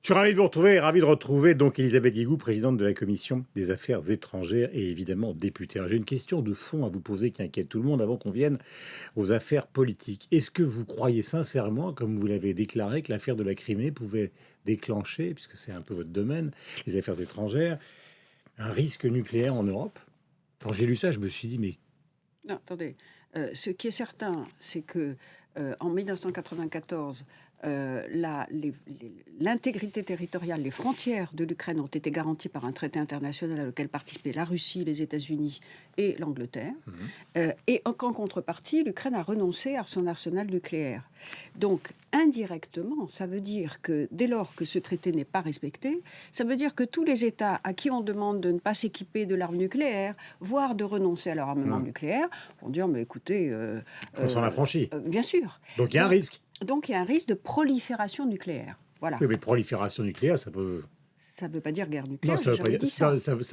Je suis ravi de vous retrouver, ravi de retrouver donc Elisabeth Guigou, présidente de la commission des affaires étrangères et évidemment députée. Alors, j'ai une question de fond à vous poser qui inquiète tout le monde avant qu'on vienne aux affaires politiques. Est-ce que vous croyez sincèrement, comme vous l'avez déclaré, que l'affaire de la Crimée pouvait déclencher, puisque c'est un peu votre domaine, les affaires étrangères, un risque nucléaire en Europe? Quand j'ai lu ça, je me suis dit, mais Non, attendez. Ce qui est certain, c'est que en 1994, l'intégrité territoriale, les frontières de l'Ukraine ont été garanties par un traité international auquel participaient la Russie, les États-Unis et l'Angleterre. Et qu'en contrepartie, l'Ukraine a renoncé à son arsenal nucléaire. Donc, indirectement, ça veut dire que dès lors que ce traité n'est pas respecté, ça veut dire que tous les États à qui on demande de ne pas s'équiper de l'arme nucléaire, voire de renoncer à leur armement nucléaire, vont dire, mais écoutez... on s'en affranchit. bien sûr. Donc il y a un risque. Donc il y a un risque de prolifération nucléaire. Voilà. Oui, mais prolifération nucléaire, ça peut... Ça ne veut pas dire guerre nucléaire. Non, ça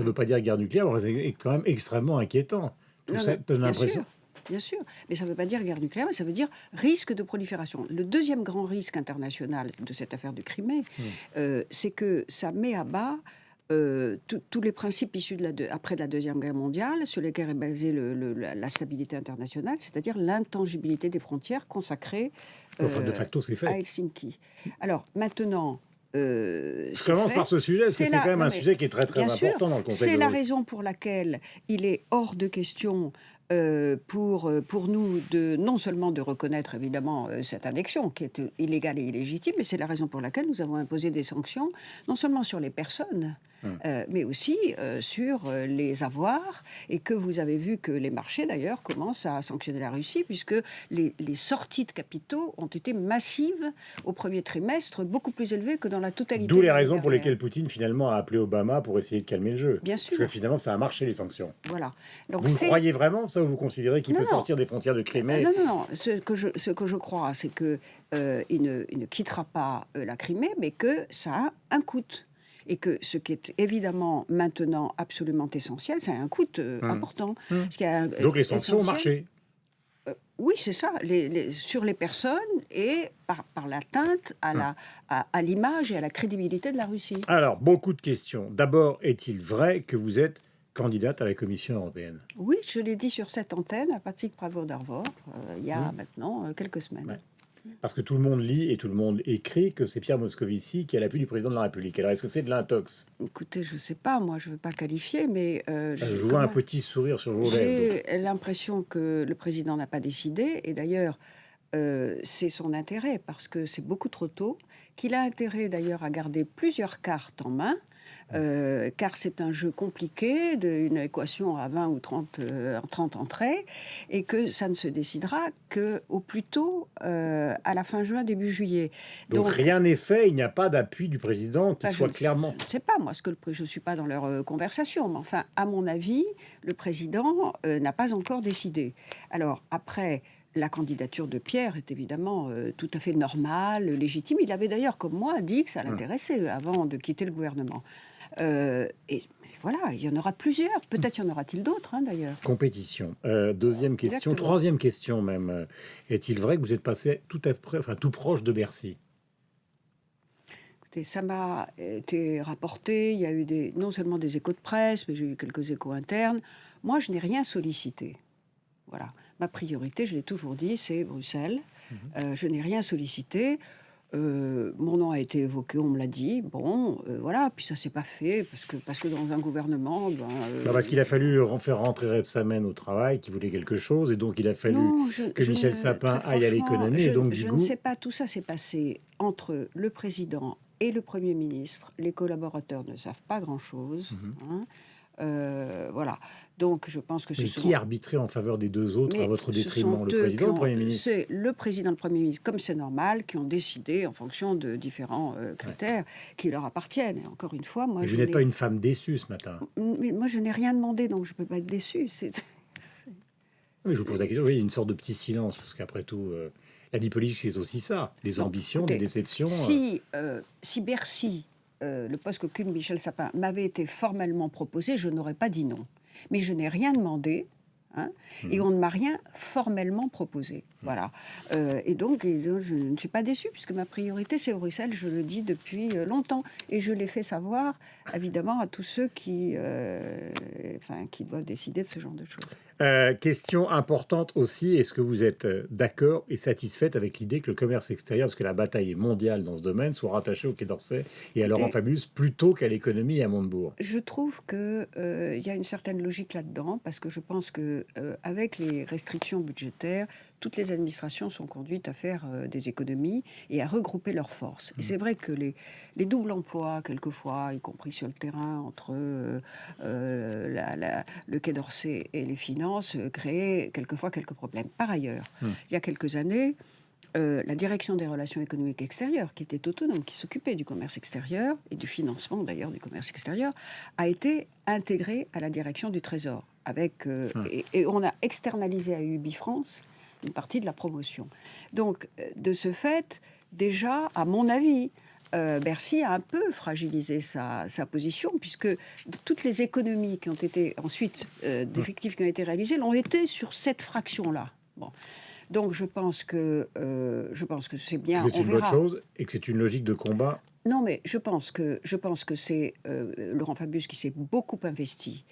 ne veut pas dire guerre nucléaire, c'est quand même extrêmement inquiétant. Tout ça donne l'impression... Bien sûr, mais ça ne veut pas dire guerre nucléaire, mais ça veut dire risque de prolifération. Le deuxième grand risque international de cette affaire de Crimée, c'est que ça met à bas tous les principes issus après la Deuxième Guerre mondiale, sur lesquels est basée la stabilité internationale, c'est-à-dire l'intangibilité des frontières consacrées Enfin, de facto, c'est fait. à Helsinki. Alors, maintenant... je commence par ce sujet, parce que c'est quand même un sujet qui est très très important dans le contexte. C'est la raison pour laquelle il est hors de question pour nous non seulement de reconnaître évidemment cette annexion qui est illégale et illégitime, mais c'est la raison pour laquelle nous avons imposé des sanctions, non seulement sur les personnes, mais aussi sur les avoirs, et que vous avez vu que les marchés d'ailleurs commencent à sanctionner la Russie, puisque les sorties de capitaux ont été massives au premier trimestre, beaucoup plus élevées que dans la totalité. D'où les raisons pour lesquelles Poutine finalement a appelé Obama pour essayer de calmer le jeu. Bien sûr. Parce que finalement ça a marché les sanctions. Voilà. Donc, vous croyez vraiment ça, ou vous considérez qu'il peut sortir des frontières de Crimée? Non. Ce que je crois, c'est que il ne quittera pas la Crimée, mais que ça a un coût. Et que ce qui est évidemment maintenant absolument essentiel, c'est un coût important. Donc les sanctions ont marché. Oui, c'est ça, sur les personnes et par l'atteinte à l'image et à la crédibilité de la Russie. Alors, beaucoup de questions. D'abord, est-il vrai que vous êtes candidate à la Commission européenne? Oui, je l'ai dit sur cette antenne à Patrick Pravot-Darvor il y a maintenant quelques semaines. Ouais. Parce que tout le monde lit et tout le monde écrit que c'est Pierre Moscovici qui est à l'appui du président de la République. Alors, est-ce que c'est de l'intox? Écoutez, je ne sais pas, moi, je ne veux pas qualifier, mais... je vois un petit sourire sur vos lèvres. J'ai l'impression que le président n'a pas décidé, et d'ailleurs, c'est son intérêt, parce que c'est beaucoup trop tôt, qu'il a intérêt d'ailleurs à garder plusieurs cartes en main, car c'est un jeu compliqué, une équation à 20 ou 30 entrées, et que ça ne se décidera qu'au plus tôt, à la fin juin, début juillet. Donc rien n'est fait, il n'y a pas d'appui du président qui soit clairement... Je ne sais pas, moi, je ne suis pas dans leur conversation, mais enfin, à mon avis, le président n'a pas encore décidé. Alors, après... La candidature de Pierre est évidemment tout à fait normale, légitime. Il avait d'ailleurs, comme moi, dit que ça l'intéressait avant de quitter le gouvernement. Et voilà, il y en aura plusieurs. Peut-être y en aura-t-il d'autres, d'ailleurs. Compétition. Deuxième question. Exactement. Troisième question même. Est-il vrai que vous êtes passé tout proche de Bercy? Écoutez, ça m'a été rapporté. Il y a eu non seulement des échos de presse, mais j'ai eu quelques échos internes. Moi, je n'ai rien sollicité. Voilà. Ma priorité, je l'ai toujours dit, c'est Bruxelles. Je n'ai rien sollicité. Mon nom a été évoqué, on me l'a dit. Bon, voilà. Puis ça s'est pas fait parce que dans un gouvernement, parce qu'il a fallu faire rentrer Rebsamen au travail, qui voulait quelque chose, et donc il a fallu que Michel Sapin aille à l'économie. Je ne sais pas. Tout ça s'est passé entre le président et le Premier ministre. Les collaborateurs ne savent pas grand-chose. Voilà. Donc, je pense que qui arbitrait en faveur des deux autres à votre détriment, le président ou le Premier ministre? C'est le président et le Premier ministre, comme c'est normal, qui ont décidé en fonction de différents critères qui leur appartiennent. Et encore une fois, moi... Mais vous n'êtes pas une femme déçue ce matin? Mais moi, je n'ai rien demandé, donc je ne peux pas être déçue. Mais je vous pose la question, oui, il y a une sorte de petit silence, parce qu'après tout, la vie politique, c'est aussi ça. Des ambitions, des déceptions. Si Bercy, le poste qu'occupe Michel Sapin, m'avait été formellement proposé, je n'aurais pas dit non. Mais je n'ai rien demandé, hein, et on ne m'a rien formellement proposé. Voilà. Et donc, je ne suis pas déçue, puisque ma priorité, c'est Bruxelles, je le dis depuis longtemps. Et je l'ai fait savoir, évidemment, à tous ceux qui doivent décider de ce genre de choses. Question importante aussi, est-ce que vous êtes d'accord et satisfaite avec l'idée que le commerce extérieur, parce que la bataille est mondiale dans ce domaine, soit rattaché au Quai d'Orsay et à Laurent Écoutez, Fabius plutôt qu'à l'économie et à Montebourg? je trouve qu'il y a une certaine logique là-dedans, parce que je pense que avec les restrictions budgétaires, toutes les administrations sont conduites à faire des économies et à regrouper leurs forces. Et c'est vrai que les doubles emplois, quelquefois, y compris sur le terrain, entre le Quai d'Orsay et les finances, créaient quelquefois quelques problèmes. Par ailleurs, il y a quelques années, la direction des relations économiques extérieures, qui était autonome, qui s'occupait du commerce extérieur et du financement d'ailleurs du commerce extérieur, a été intégrée à la direction du Trésor. Et on a externalisé à UBI France une partie de la promotion. Donc, de ce fait, déjà, à mon avis, Bercy a un peu fragilisé sa position, puisque toutes les économies qui ont été ensuite, d'effectifs qui ont été réalisés, l'ont été sur cette fraction-là. Bon. Donc je pense que c'est bien. C'est On une bonne verra. chose et que c'est une logique de combat. Non, mais je pense que c'est Laurent Fabius qui s'est beaucoup investi.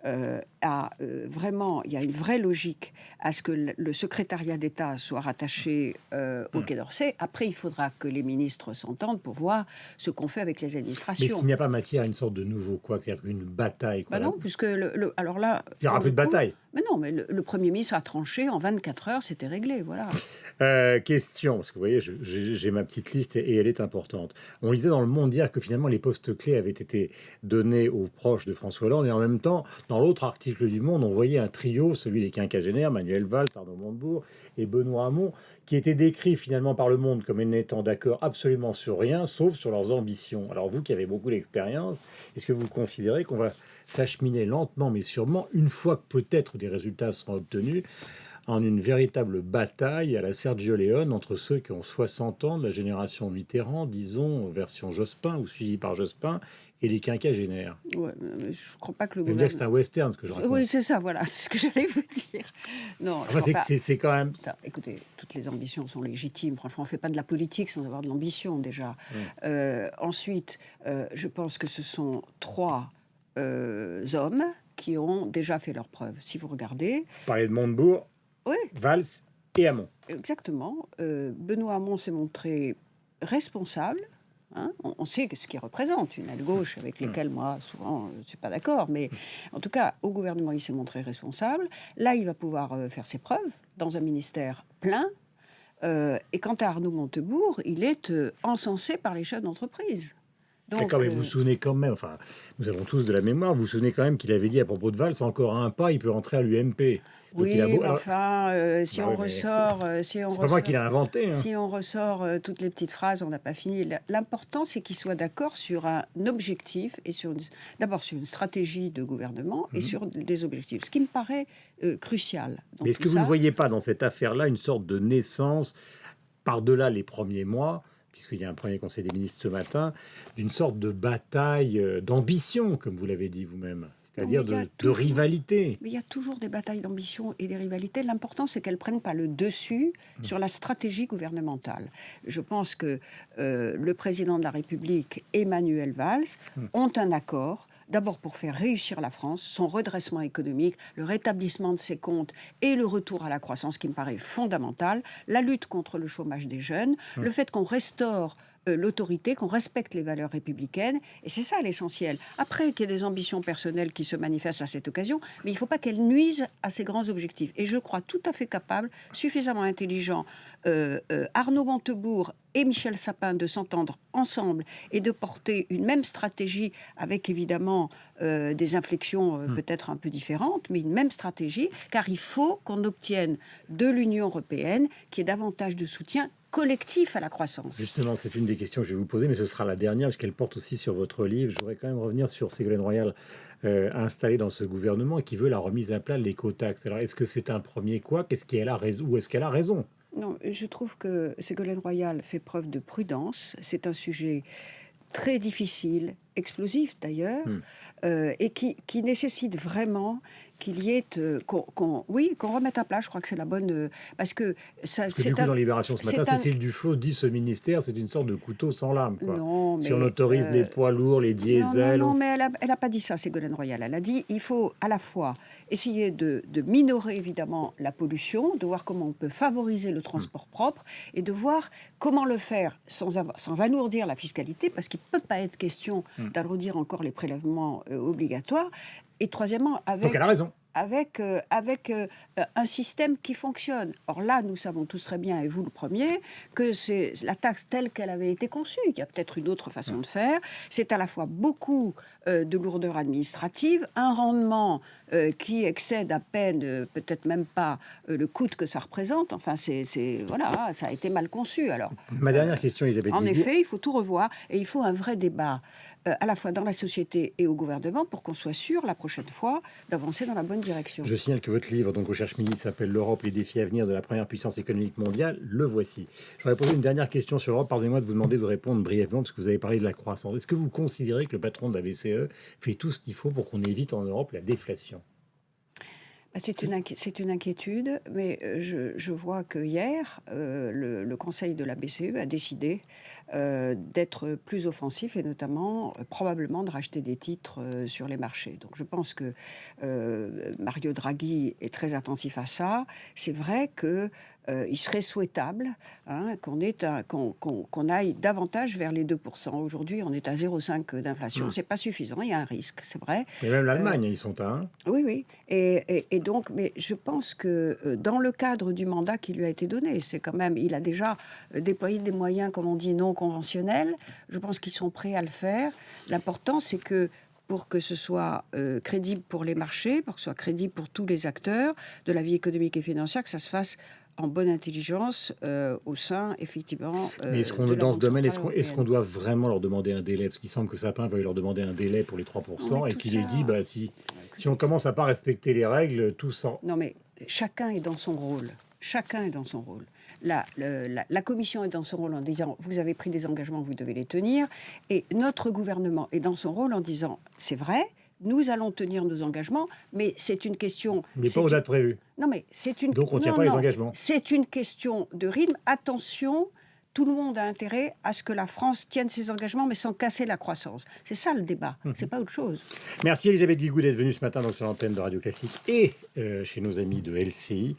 Vraiment, il y a une vraie logique à ce que le secrétariat d'État soit rattaché au Quai d'Orsay. Après, il faudra que les ministres s'entendent pour voir ce qu'on fait avec les Mais est-ce administrations. qu'il n'y a pas matière à une sorte de nouveau quoi, c'est-à-dire une bataille quoi, Ben non, puisque alors là, il n'y aura pour plus le de coup, bataille. mais non, mais le Premier ministre a tranché en 24 heures, c'était réglé, voilà. Question, parce que vous voyez, j'ai ma petite liste et elle est importante. On lisait dans Le Monde hier que finalement les postes clés avaient été donnés aux proches de François Hollande et en même temps, dans l'autre article du Monde, on voyait un trio, celui des quinquagénaires, Manuel Valls, Arnaud Montebourg et Benoît Hamon, qui étaient décrits finalement par Le Monde comme n'étant d'accord absolument sur rien, sauf sur leurs ambitions. Alors vous qui avez beaucoup d'expérience, est-ce que vous considérez qu'on va s'acheminer lentement mais sûrement, une fois que peut-être des résultats seront obtenus, en une véritable bataille à la Sergio Leone entre ceux qui ont 60 ans de la génération Mitterrand, disons, version Jospin ou suivi par Jospin, et les quinquagénaires? Ouais, mais je ne crois pas que le Vous allez me dire que c'est un gouvernement... western, ce que je raconte. Oui, c'est ça, voilà, c'est ce que j'allais vous dire. Non, je Enfin, crois pas. c'est quand même... Attends, écoutez, toutes les ambitions sont légitimes. Franchement, on ne fait pas de la politique sans avoir de l'ambition, déjà. Ensuite, je pense que ce sont trois hommes qui ont déjà fait leurs preuves. Si vous regardez... Vous parlez de Montebourg, Oui, Valls et Hamon. exactement. Benoît Hamon s'est montré responsable. Hein. On sait ce qu'il représente, une aile gauche avec lesquelles moi, souvent, je ne suis pas d'accord. Mais en tout cas, au gouvernement, il s'est montré responsable. Là, il va pouvoir faire ses preuves dans un ministère plein. Et quant à Arnaud Montebourg, il est encensé par les chefs d'entreprise. D'accord, Donc, mais vous vous souvenez quand même, enfin, nous avons tous de la mémoire, vous vous souvenez quand même qu'il avait dit à propos de Valls, encore un pas, il peut rentrer à l'UMP. Donc il a oui, beau... mais Alors, enfin, si bah on oui, mais ressort, c'est pas moi qui l'ai inventé. Hein. si on ressort toutes les petites phrases, on n'a pas fini. L'important, c'est qu'ils soient d'accord sur un objectif et d'abord sur une stratégie de gouvernement et sur des objectifs, ce qui me paraît crucial. Mais est-ce que vous ne voyez pas dans cette affaire-là une sorte de naissance, par-delà les premiers mois, puisqu'il y a un premier conseil des ministres ce matin, d'une sorte de bataille d'ambition, comme vous l'avez dit vous-même, c'est-à-dire de rivalité? Mais il y a toujours des batailles d'ambition et des rivalités. L'important, c'est qu'elles ne prennent pas le dessus sur la stratégie gouvernementale. Je pense que le président de la République et Manuel Valls ont un accord, d'abord pour faire réussir la France, son redressement économique, le rétablissement de ses comptes et le retour à la croissance qui me paraît fondamental, la lutte contre le chômage des jeunes, le fait qu'on restaure l'autorité, qu'on respecte les valeurs républicaines, et c'est ça l'essentiel. Après, qu'il y ait des ambitions personnelles qui se manifestent à cette occasion, mais il ne faut pas qu'elles nuisent à ces grands objectifs. Et je crois tout à fait capable, suffisamment intelligent, Arnaud Montebourg et Michel Sapin de s'entendre ensemble et de porter une même stratégie avec évidemment des inflexions peut-être un peu différentes, mais une même stratégie, car il faut qu'on obtienne de l'Union européenne qu'il y ait davantage de soutien collectif à la croissance. Justement, c'est une des questions que je vais vous poser, mais ce sera la dernière, parce qu'elle porte aussi sur votre livre. Je voudrais quand même revenir sur Ségolène Royal, installée dans ce gouvernement, et qui veut la remise à plat de l'écotaxe. Alors, est-ce que c'est un premier quoi? Qu'est-ce qu'elle a raison? Ou est-ce qu'elle a raison? Non, je trouve que Ségolène Royal fait preuve de prudence. C'est un sujet très difficile, explosif d'ailleurs, Hmm. et qui nécessite vraiment qu'il y ait, oui, qu'on remette à plat. Je crois que c'est la bonne, parce que ça, Parce que du coup, dans Libération ce matin, c'est un, Cécile Duflot dit ce ministère, c'est une sorte de couteau sans lame, quoi. non, Si on mais autorise les poids lourds, les non, non, diesels, non, mais elle a pas dit ça, Ségolène Royal. Elle a dit il faut à la fois essayer de minorer évidemment la pollution, de voir comment on peut favoriser le transport propre et de voir comment le faire sans alourdir la fiscalité, parce qu'il ne peut pas être question d'alourdir encore les prélèvements obligatoires. Et troisièmement, donc elle a raison. avec un système qui fonctionne. Or là, nous savons tous très bien, et vous le premier, que c'est la taxe telle qu'elle avait été conçue. Il y a peut-être une autre façon de faire. C'est à la fois beaucoup de lourdeur administrative, un rendement qui excède à peine, peut-être même pas, le coût que ça représente. Enfin, voilà, ça a été mal conçu. Alors, Ma dernière question, Elisabeth en Guigou. effet, il faut tout revoir et il faut un vrai débat à la fois dans la société et au gouvernement pour qu'on soit sûr la prochaine fois d'avancer dans la bonne direction. Je signale que votre livre, donc au Cherche-Midi, s'appelle L'Europe, les défis à venir de la première puissance économique mondiale. Le voici. Je voudrais poser une dernière question sur l'Europe. Pardonnez-moi de vous demander de répondre brièvement, parce que vous avez parlé de la croissance. Est-ce que vous considérez que le patron de la BCE fait tout ce qu'il faut pour qu'on évite en Europe la déflation? C'est une inquiétude, mais je vois que hier, le Conseil de la BCE a décidé d'être plus offensif et notamment probablement de racheter des titres sur les marchés. Donc je pense que Mario Draghi est très attentif à ça. C'est vrai que il serait souhaitable qu'on aille davantage vers les 2%. Aujourd'hui, on est à 0,5 d'inflation. C'est pas suffisant, il y a un risque, c'est vrai. Mais même l'Allemagne, ils sont à 1. Oui, oui. Et donc, mais je pense que dans le cadre du mandat qui lui a été donné, c'est quand même, il a déjà déployé des moyens, comme on dit, non conventionnels. Je pense qu'ils sont prêts à le faire. L'important, c'est que pour que ce soit crédible pour les marchés, pour que ce soit crédible pour tous les acteurs de la vie économique et financière, que ça se fasse en bonne intelligence au sein, effectivement, Mais est-ce qu'on, de la dans ce Banque domaine, centrale est-ce qu'on européenne. doit vraiment leur demander un délai? Parce qu'il semble que Sapin veuille leur demander un délai pour les Non, 3% mais et tout qu'il ait ça, dit, bah, si écoutez, on commence à pas respecter les règles, tout sort. non, mais chacun est dans son rôle. Chacun est dans son rôle. La Commission est dans son rôle en disant vous avez pris des engagements, vous devez les tenir. Et notre gouvernement est dans son rôle en disant c'est vrai, nous allons tenir nos engagements, mais c'est une question. Mais pas aux dates prévues. Non, mais c'est une. Donc on ne tient Non, pas les non, engagements. c'est une question de rythme. Attention. Tout le monde a intérêt à ce que la France tienne ses engagements, mais sans casser la croissance. C'est ça le débat, c'est pas autre chose. Merci Elisabeth Guigou d'être venue ce matin donc, sur l'antenne de Radio Classique et chez nos amis de LCI.